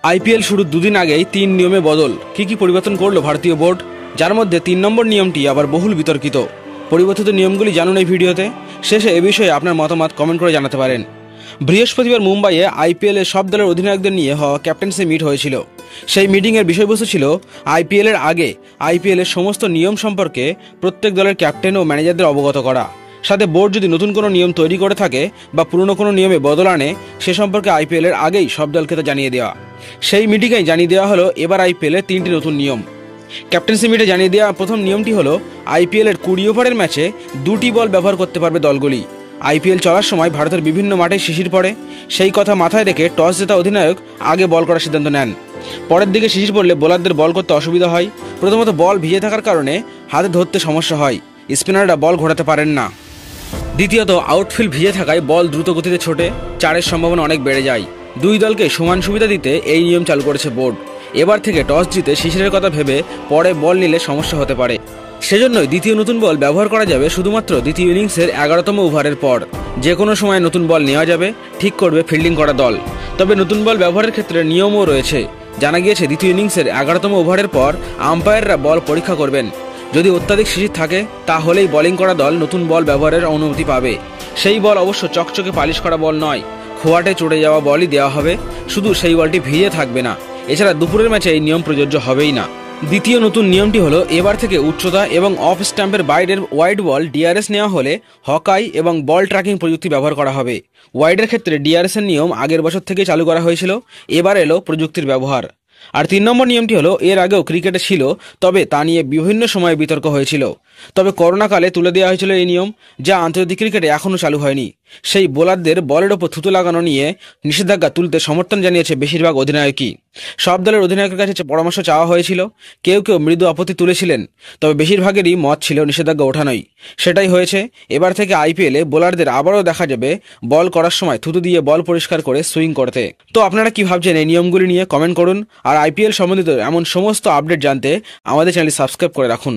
IPL শুরুর দুদিন আগেই 3 নিয়মে বদল। কি পরিবর্তন করলো ভারতীয় বোর্ড, যার মধ্যে 3 নম্বর নিয়মটি আবার বহুল বিতর্কিত। পরিবর্তিত নিয়মগুলি জানুন এই ভিডিওতে। শেষে এ বিষয়ে আপনার মতামত কমেন্ট করে জানাতে পারেন। বৃহস্পতিবার মুম্বাইয়ে আইপিএলের সব দলের অধিনায়কদের নিয়ে হওয়া ক্যাপ্টেন্সি মিট হয়েছিল। সেই মিটিংয়ের বিষয়বস্তু ছিল আইপিএলের আগে আইপিএলের সমস্ত নিয়ম সম্পর্কে প্রত্যেক দলের ক্যাপ্টেন ও ম্যানেজারদের অবগত করা। সাথে বোর্ড যদি নতুন কোনো নিয়ম তৈরি করে থাকে বা পুরনো কোনো নিয়মে বদল আনে সে সম্পর্কে আইপিএলের আগেই সব দলকে তা জানিয়ে দেওয়া। সেই মিটিংয়েই জানিয়ে দেওয়া হলো এবার আইপিএলের 3টি নতুন নিয়ম। ক্যাপ্টেন্সি মিটে জানিয়ে দেওয়া প্রথম নিয়মটি হলো আইপিএলের 20 ওভারের ম্যাচে 2টি বল ব্যবহার করতে পারবে দলগুলি। আইপিএল চলার সময় ভারতের বিভিন্ন মাঠে শিশির পড়ে, সেই কথা মাথায় রেখে টস জেতা অধিনায়ক আগে বল করার সিদ্ধান্ত নেন। পরের দিকে শিশির পড়লে বোলারদের বল করতে অসুবিধা হয়। প্রথমত বল ভিজে থাকার কারণে হাতে ধরতে সমস্যা হয়, স্পিনাররা বল ঘোরাতে পারেন না। দ্বিতীয়ত আউটফিল্ড ভিজে থাকায় বল দ্রুত গতিতে ছোটে, চারের সম্ভাবনা অনেক বেড়ে যায়। দুই দলকে সমান সুবিধা দিতে এই নিয়ম চালু করেছে বোর্ড। এবার থেকে টস জিতে শিশিরের কথা ভেবে পরে বল নিলে সমস্যা হতে পারে। সেজন্যই দ্বিতীয় নতুন বল ব্যবহার করা যাবে শুধুমাত্র দ্বিতীয় ইনিংসের 11তম ওভারের পর। যে কোনো সময় নতুন বল নেওয়া যাবে, ঠিক করবে ফিল্ডিং করা দল। তবে নতুন বল ব্যবহারের ক্ষেত্রে নিয়মও রয়েছে। জানা গিয়েছে দ্বিতীয় ইনিংসের 11তম ওভারের পর আম্পায়াররা বল পরীক্ষা করবেন। যদি অত্যাধিক শিশির থাকে তাহলেই বোলিং করা দল নতুন বল ব্যবহারের অনুমতি পাবে। সেই বল অবশ্য চকচকে পালিশ করা বল নয়, খোয়াটে চড়ে যাওয়া বলই দেওয়া হবে, শুধু সেই বলটি ভিজে থাকবে না। এছাড়া দুপুরের ম্যাচে এই নিয়ম প্রযোজ্য হবেই না। দ্বিতীয় নতুন নিয়মটি হলো এবার থেকে উচ্চতা এবং অফ স্ট্যাম্পের বাইরের ওয়াইড বল ডিআরএস নেওয়া হলে হকাই এবং বল ট্র্যাকিং প্রযুক্তি ব্যবহার করা হবে। ওয়াইডের ক্ষেত্রে ডিআরএস এর নিয়ম আগের বছর থেকে চালু করা হয়েছিল, এবার এলো প্রযুক্তির ব্যবহার। আর 3 নম্বর নিয়মটি হলো এর আগেও ক্রিকেটে ছিল, তবে তা নিয়ে বিভিন্ন সময়ে বিতর্ক হয়েছিল। তবে করোনাকালে তুলে দেওয়া হয়েছিল এই নিয়ম, যা আন্তর্জাতিক ক্রিকেটে এখনও চালু হয়নি। সেই বোলারদের বলের ওপর থুতু লাগানো নিয়ে নিষেধাজ্ঞা তুলতে সমর্থন জানিয়েছে বেশিরভাগ অধিনায়কই। সব দলের অধিনায়কের কাছে পরামর্শ চাওয়া হয়েছিল, কেউ মৃদু আপত্তি তুলেছিলেন, তবে বেশিরভাগেরই মত ছিল নিষেধাজ্ঞা ওঠানোই। সেটাই হয়েছে। এবার থেকে আইপিএলে বোলারদের আবারও দেখা যাবে বল করার সময় থুতু দিয়ে বল পরিষ্কার করে সুইং করতে। তো আপনারা কি ভাবছেন এই নিয়মগুলি নিয়ে কমেন্ট করুন। আর আইপিএল সম্বন্ধিত এমন সমস্ত আপডেট জানতে আমাদের চ্যানেল সাবস্ক্রাইব করে রাখুন।